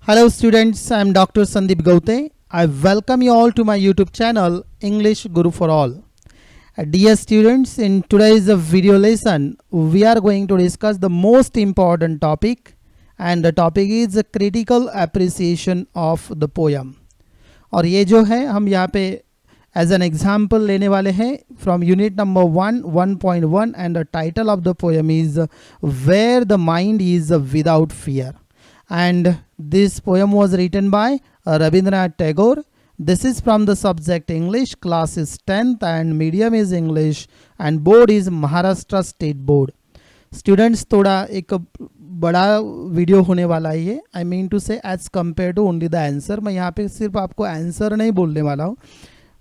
Hello students, I am Dr. Sandeep Gaute. I welcome you all to my YouTube channel English Guru for All. Dear students, in today's video lesson, we are going to discuss the most important topic, and the topic is critical appreciation of the poem. और ये जो है हम यहाँ पे as an example लेने वाले हैं from unit number 1.1, and the title of the poem is Where the Mind is Without Fear. And this poem was written by Rabindranath Tagore. This is from the subject English, class is 10th and medium is English and board is Maharashtra State Board. Students, थोड़ा एक बड़ा video होने वाला है ये, I mean to say as compare to only the answer. मैं यहाँ पे सिर्फ आपको आंसर नहीं बोलने वाला हूँ,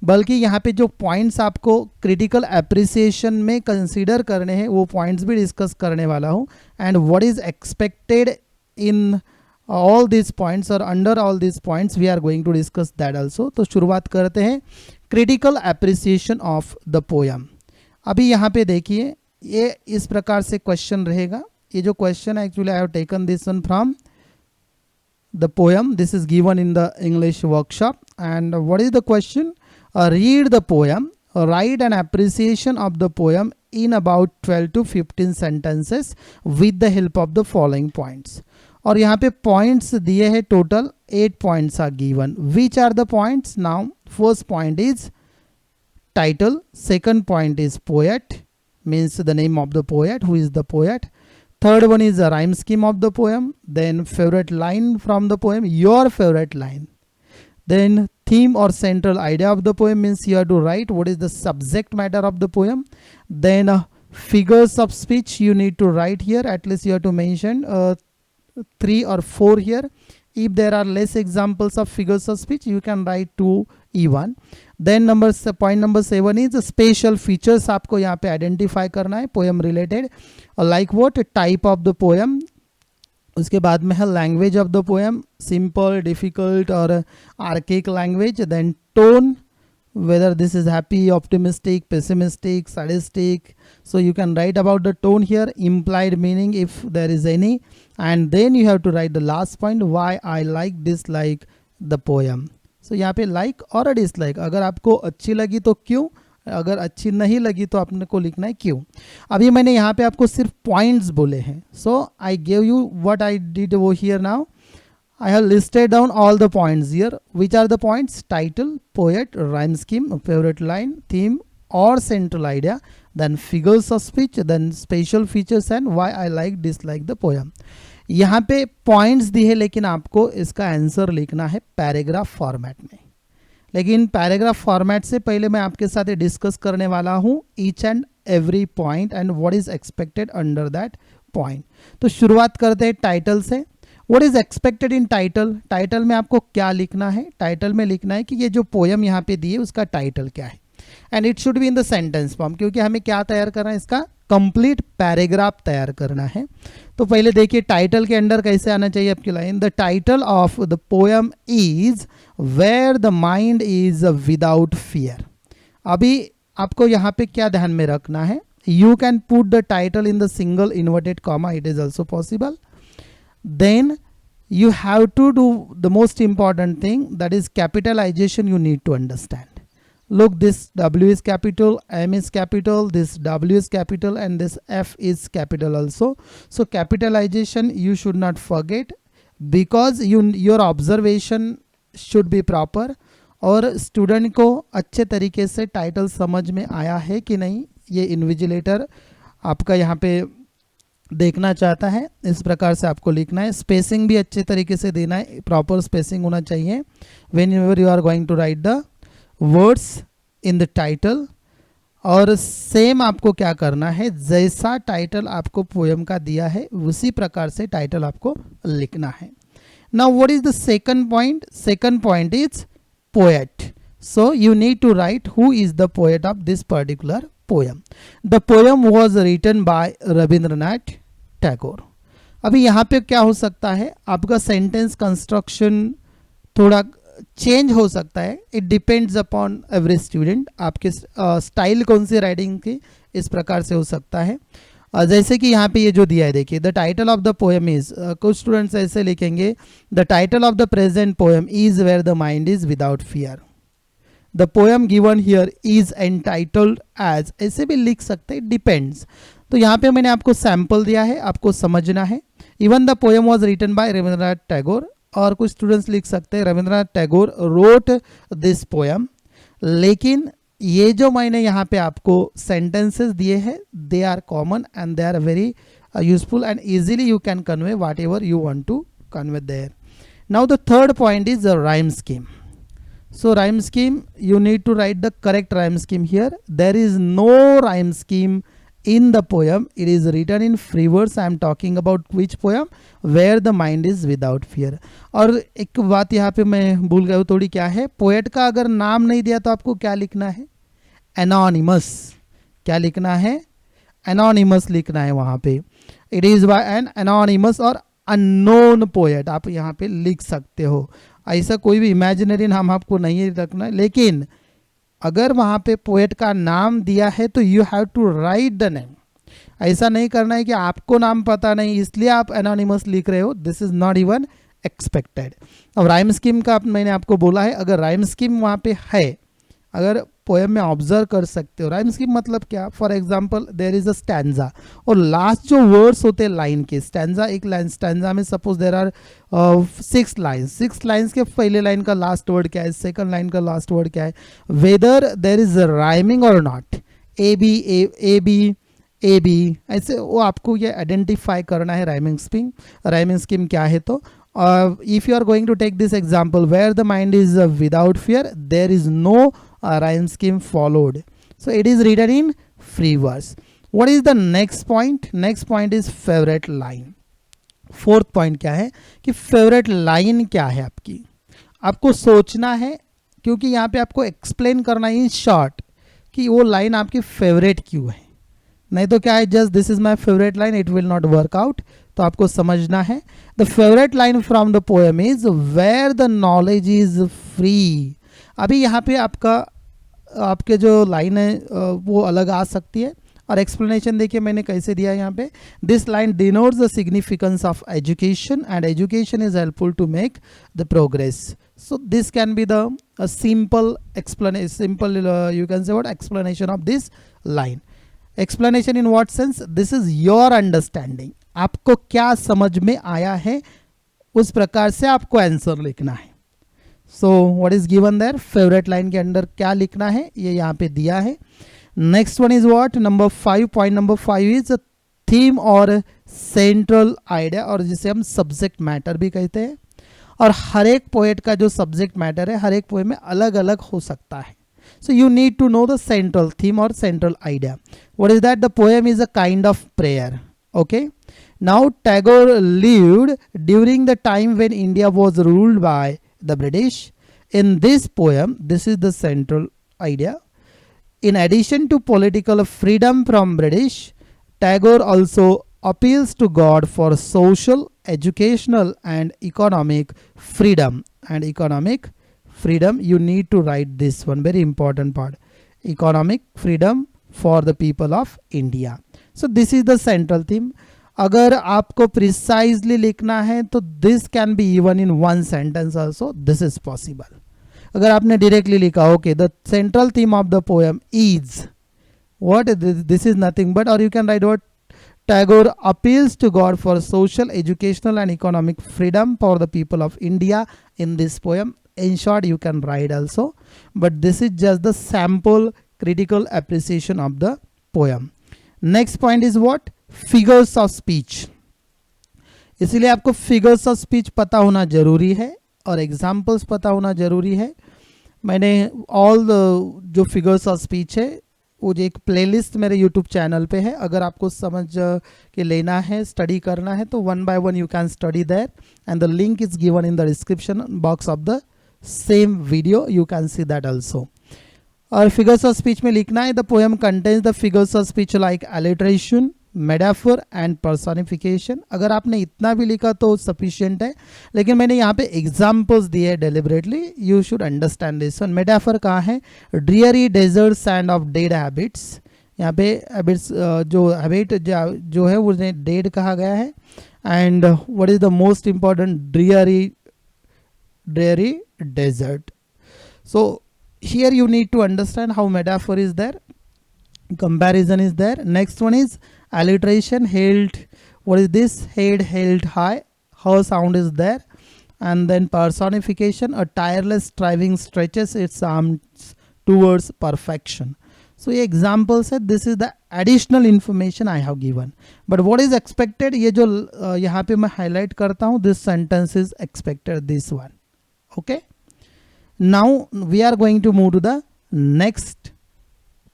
बल्कि यहाँ पे जो पॉइंट्स आपको क्रिटिकल एप्रिसिएशन में कंसीडर करने हैं वो पॉइंट्स भी डिस्कस करने वाला हूँ. And what is expected in all these points or under all these points we are going to discuss that also. तो शुरुआत करते हैं critical appreciation of the poem. अभी यहाँ पे देखिए ये इस प्रकार से क्वेश्चन रहेगा. ये जो question actually I have taken this one from the poem. This is given in the English workshop. And what is the question? Read the poem, write an appreciation of the poem in about 12 to 15 sentences with the help of the following points. और यहाँ पे points दिए हैं, total 8 points are given. Which are the points? Now first point is title, second point is poet, means the name of the poet, who is the poet. Third one is the rhyme scheme of the poem. Then favourite line from the poem, your favourite line. Then theme or central idea of the poem, means you have to write what is the subject matter of the poem. Then figures of speech you need to write here, at least you have to mention 3 or 4 here. If there are less examples of figures of speech, you can write 2 even. Then point number 7 is special features आपको यहाँ पे identify करना है poem related, like what type of the poem. उसके बाद में है language of the poem, simple, difficult और archaic language. Then tone, whether this is happy, optimistic, pessimistic, sadistic, so you can write about the tone here. Implied meaning if there is any, and then you have to write the last point, why I like, dislike the poem. So यहाँ पे like और dislike, अगर आपको अच्छी लगी तो क्यों, अगर अच्छी नहीं लगी तो आपने को लिखना है क्यों. अभी मैंने यहाँ पे आपको सिर्फ पॉइंट्स बोले हैं. So I give you what I did वो here. Now I have listed down all the points here. Which are the points? Title, poet, rhyme scheme, favorite line, theme or central idea, then figures of speech, then special features and why I like, dislike the poem. यहाँ पे points दिए हैं, लेकिन आपको इसका answer लिखना है paragraph format में. लेकिन पैराग्राफ फॉर्मेट से पहले मैं आपके साथ डिस्कस करने वाला हूँ each and every point and what is expected under that point. तो शुरुआत करते हैं टाइटल से. What is expected in title? Title में आपको क्या लिखना है? टाइटल में लिखना है कि ये जो पोएम यहाँ पे दी है उसका टाइटल क्या है, and it should be in the sentence form, क्योंकि हमें क्या तैयार करना है, इसका कंप्लीट पैराग्राफ तैयार करना है. तो पहले देखिए टाइटल के अंडर कैसे आना चाहिए आपकी line. The title of the poem is where the mind is without fear. अभी आपको यहाँ पे क्या ध्यान में रखना है, you can put the title in the single inverted comma, it is also possible. Then you have to do the most important thing, that is capitalization you need to understand. Look, this W is capital, M is capital, this W is capital and this F is capital also. So capitalization you should not forget, because your observation should be proper. और student को अच्छे तरीके से title समझ में आया है कि नहीं, ये इन्विजिलेटर आपका यहाँ पे देखना चाहता है. इस प्रकार से आपको लिखना है. स्पेसिंग भी अच्छे तरीके से देना है, प्रॉपर स्पेसिंग होना चाहिए whenever you are going to write the words in the title. और सेम आपको क्या करना है, जैसा टाइटल आपको पोएम का दिया है उसी प्रकार से टाइटल आपको लिखना है. Now what is the second point? Second point is poet. So you need to write who is the poet of this particular poem. The poem was written by Rabindranath Tagore. अभी यहाँ पे क्या हो सकता है, आपका सेंटेंस कंस्ट्रक्शन थोड़ा change हो सकता है. It depends upon every student. आपके स्टाइल कौन सी राइटिंग की, इस प्रकार से हो सकता है. जैसे कि यहाँ पे ये जो दिया है देखिए, the title of the poem is, कुछ स्टूडेंट्स ऐसे लिखेंगे the title of the present poem is where the mind is without fear. The poem given here is entitled as, ऐसे भी लिख सकते हैं, डिपेंड्स। तो यहाँ पे मैंने आपको सैंपल दिया है, आपको समझना है। Even the poem was written by Rabindranath Tagore, और कुछ स्टूडेंट्स लिख सकते हैं Rabindranath Tagore wrote this poem. लेकिन ये जो मैंने यहाँ पे आपको सेंटेंसेस दिए हैं, they are common and they are very useful and easily you can convey whatever you want to convey there. Now the third point is the rhyme scheme. So rhyme scheme, you need to write the correct rhyme scheme here. There is no rhyme scheme in the poem. It is written in free verse. I am talking about which poem? Where the mind is without fear. और एक बात यहाँ पे मैं भूल गया हूँ थोड़ी, क्या है, पोएट का अगर नाम नहीं दिया तो आपको क्या लिखना है? एनोनिमस. क्या लिखना है? एनोनिमस लिखना है वहाँ पे. It is by an anonymous और अननोन पोएट आप यहाँ पे लिख सकते हो. ऐसा कोई भी इमेजिनरी नाम आपको नहीं रखना है, लेकिन अगर वहाँ पे पोएट का नाम दिया है तो you have to write the name. ऐसा नहीं करना है कि आपको नाम पता नहीं इसलिए आप एनोनिमस लिख रहे हो. This is not even expected. अब राइम स्कीम का मैंने आपको बोला है, अगर राइम स्कीम वहाँ पे है, अगर पोएम में ऑब्जर्व कर सकते हो. राइम स्कीम मतलब क्या? For example there is a stanza और लास्ट जो वर्ड्स होते हैं लाइन के, स्टैंजा एक लाइन, स्टैंजा में suppose there are 6 lines. 6 lines के पहले लाइन का लास्ट वर्ड क्या है, सेकंड लाइन का लास्ट वर्ड क्या है, वेदर देयर इज राइमिंग और नॉट, ए बी ऐसे वो आपको ये आइडेंटिफाई करना है राइमिंग स्कीम क्या है. तो if you are going to take this example where the mind is without fear, there is no rhyme scheme followed, so it is written in free verse. What is the next point? Next point is favorite line. Fourth point क्या है कि favourite line क्या है आपकी, आपको सोचना है, क्योंकि यहाँ पे आपको एक्सप्लेन करना है इन शॉर्ट कि वो लाइन आपकी फेवरेट क्यों है. नहीं तो क्या है, just this is my favourite line, it will not work out. तो आपको समझना है the favourite line from the poem is where the knowledge is free. अभी यहाँ पे आपके जो लाइन है वो अलग आ सकती है, और एक्सप्लेनेशन देखिए मैंने कैसे दिया है यहाँ पे. This line denotes the significance of education and education is helpful to make the progress. So this can be a simple explanation, you can say what explanation of this line. Explanation in what sense? This is your understanding. आपको क्या समझ में आया है उस प्रकार से आपको आंसर लिखना है. So what is given there? Favourite line के अंदर क्या लिखना है ये यहाँ पे दिया है. Next one is what? Number 5. Point number 5 is theme और सेंट्रल आइडिया, और जिसे हम सब्जेक्ट मैटर भी कहते हैं. और हर एक पोएट का जो सब्जेक्ट मैटर है हर एक पोएम में अलग अलग हो सकता है. So you need to know the central theme or central idea. What is that? The poem is a kind of prayer. Okay. Now Tagore lived during the time when India was ruled by the British. In this poem, this is the central idea. In addition to political freedom from British, Tagore also appeals to God for social, educational and economic freedom. And economic freedom, you need to write this one, very important part. Economic freedom for the people of India. So this is the central theme. अगर आपको precisely लिखना है तो this can be even in one sentence also. This is possible. अगर आपने directly लिखा, okay, the central theme of the poem is what? This is nothing but, or you can write what? Tagore appeals to God for social, educational and economic freedom for the people of India in this poem. In short, you can write also, but this is just the sample critical appreciation of the poem. Next point is what? Figures of speech. इसलिए आपको figures of speech पता होना जरूरी है और examples पता होना जरूरी है. मैंने all जो figures of speech है वो जो एक प्लेलिस्ट मेरे यूट्यूब चैनल पे है, अगर आपको समझ के लेना है, स्टडी करना है तो 1 by 1 you can study that and the link is given in the description box of the same video, you can see that also. और फिगर्स ऑफ स्पीच में लिखना है the poem contains the figures of speech like alliteration, metaphor and personification. अगर आपने इतना भी लिखा तो सफिशिएंट है, लेकिन मैंने यहाँ पे एग्जाम्पल्स दिए है deliberately, you should understand this one. Metaphor कहाँ है? Dreary desert sand of dead habits, यहाँ पे हैबिट्स जो हैबिट जो है उन्हें डेड कहा गया है. And what is the most important, dreary desert. So here you need to understand how metaphor is there, comparison is there. Next one is alliteration. Held, what is this? Head held high, her sound is there. And then personification, a tireless striving stretches its arms towards perfection. So ये examples है, this is the additional information I have given. But what is expected, ये जो यहाँ पे मैं highlight करता हूँ, this sentence is expected, this one. Okay. Now we are going to move to the next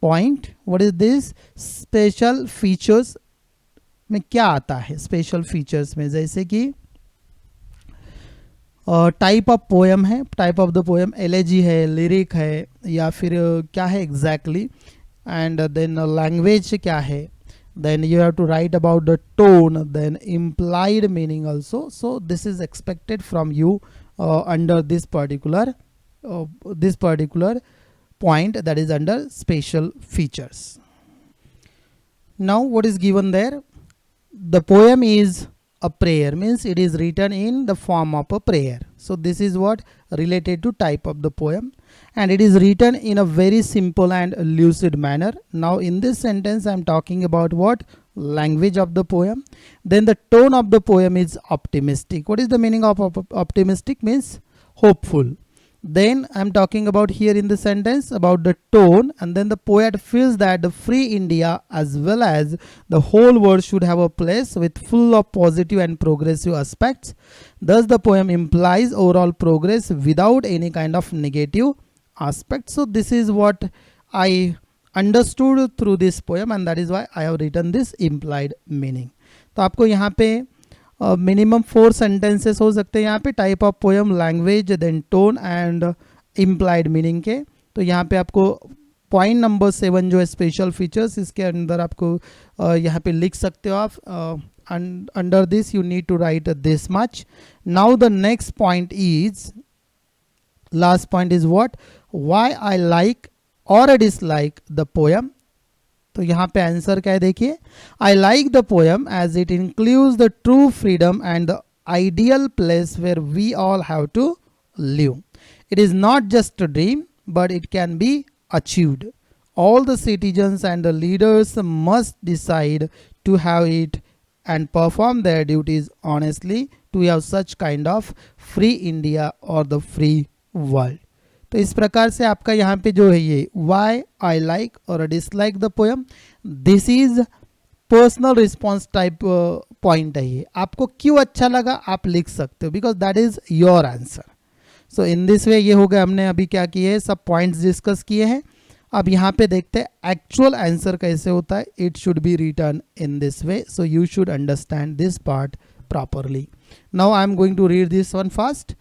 point. What is this? Special features में क्या आता है? Special features में जैसे कि टाइप ऑफ पोएम है, type of the poem elegy है, lyric है, या फिर क्या है एग्जैक्टली. एंड देन लैंग्वेज क्या है. Then you have to write about the tone, then implied meaning also. So this is expected from you under this particular point that is under special features. Now what is given there? The poem is a prayer, means it is written in the form of a prayer. So this is what related to type of the poem, and it is written in a very simple and lucid manner. Now in this sentence I am talking about what? Language of the poem. Then the tone of the poem is optimistic. What is the meaning of optimistic? Means hopeful. Then I'm talking about here in the sentence about the tone, and then the poet feels that the free India as well as the whole world should have a place with full of positive and progressive aspects. Thus the poem implies overall progress without any kind of negative aspect. So this is what I understood through this poem, and that is why I have written this implied meaning. तो आपको यहाँ पे minimum 4 sentences हो सकते हैं यहाँ पे, type of poem, language, then tone and implied meaning के. तो यहाँ पे आपको पॉइंट नंबर 7 जो है स्पेशल फीचर्स, इसके अंदर आपको यहाँ पे लिख सकते हो आप. Under this you need to write this much. Now the next point is, last point is what? Why I like और डिसलाइक द पोएम. तो यहाँ पे आंसर क्या है देखिए. I like the poem as it includes the true freedom and the ideal place where we all have to live. It is not just a dream but it can be achieved. All the citizens and the leaders must decide to have it and perform their duties honestly to have such kind of free India or the free world. तो इस प्रकार से आपका यहाँ पे जो है ये why I like और dislike the poem, this is personal response type point है. ये आपको क्यों अच्छा लगा आप लिख सकते हो, because that is your answer. So in this way ये हो गया, हमने अभी क्या किए हैं, सब points डिस्कस किए हैं. अब यहाँ पे देखते हैं एक्चुअल आंसर कैसे होता है. It should be return in this way, so you should understand this part properly. Now I am going to read this one fast.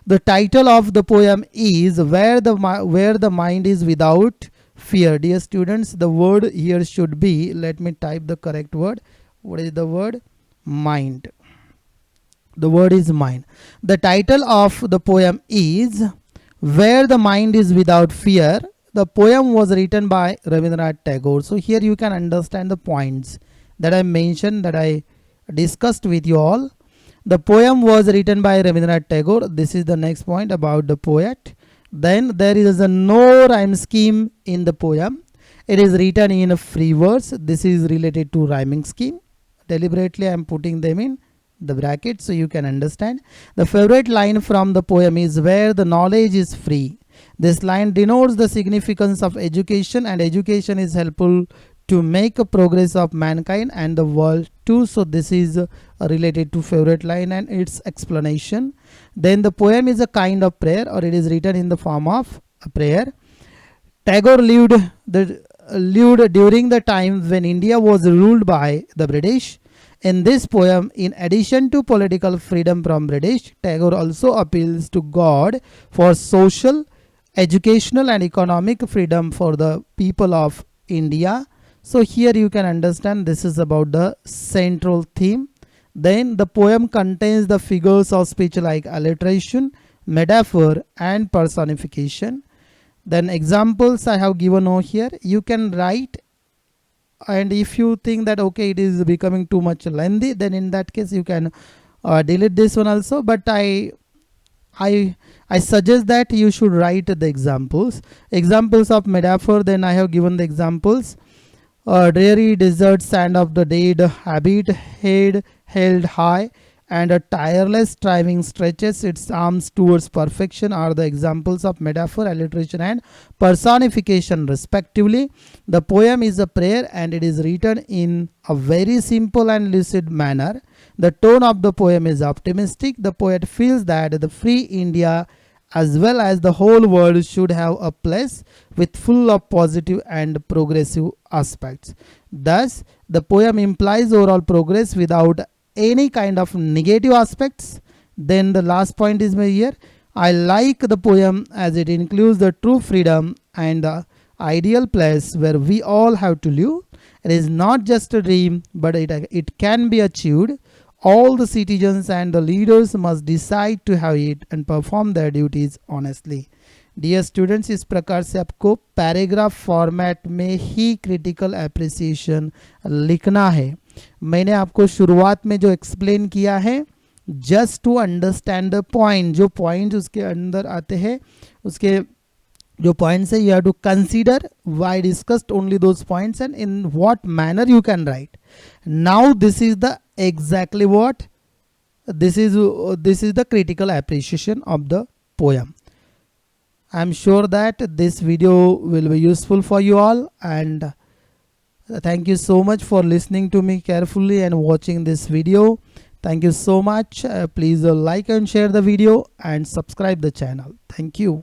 The title of the poem is where the mind is without fear. Dear students, the word here should be, let me type the correct word. What is the word? Mind. The word is mind. The title of the poem is Where the Mind is Without Fear. The poem was written by Rabindranath Tagore. So here you can understand the points that I mentioned, that I discussed with you all. The poem was written by Rabindranath Tagore. This is the next point about the poet. Then there is a no rhyme scheme in the poem. It is written in a free verse. This is related to rhyming scheme. Deliberately I am putting them in the brackets so you can understand. The favorite line from the poem is where the knowledge is free. This line denotes the significance of education, and education is helpful to make a progress of mankind and the world too. So this is related to favorite line and its explanation. Then the poem is a kind of prayer, or it is written in the form of a prayer. Tagore lived during the time when India was ruled by the British. In this poem, in addition to political freedom from British, Tagore also appeals to God for social, educational and economic freedom for the people of India. So here you can understand this is about the central theme. Then the poem contains the figures of speech like alliteration, metaphor and personification. Then examples I have given over here. You can write and if you think that okay, it is becoming too much lengthy, then in that case you can delete this one also. But I suggest that you should write the examples of metaphor. Then I have given the examples. Dreary desert, sand of the dead, habit, head held high, and a tireless striving stretches its arms towards perfection are the examples of metaphor, alliteration, and personification respectively. The poem is a prayer and it is written in a very simple and lucid manner. The tone of the poem is optimistic. The poet feels that the free India as well as the whole world should have a place with full of positive and progressive aspects. Thus, the poem implies overall progress without any kind of negative aspects. Then the last point is here. I like the poem as it includes the true freedom and the ideal place where we all have to live. It is not just a dream, but it can be achieved. All the citizens and the leaders must decide to have it and perform their duties honestly. Dear students, इस प्रकार से आपको paragraph format में ही critical appreciation लिखना है. मैंने आपको शुरुआत में जो एक्सप्लेन किया है, just to understand the point, जो पॉइंट उसके अंदर आते हैं, उसके जो पॉइंट्स है, you have to consider why discussed only those points and in what manner you can write. Now this is the exactly what this is the critical appreciation of the poem. I'm sure that this video will be useful for you all, and thank you so much for listening to me carefully and watching this video. Thank you so much. Please like and share the video and subscribe the channel. Thank you.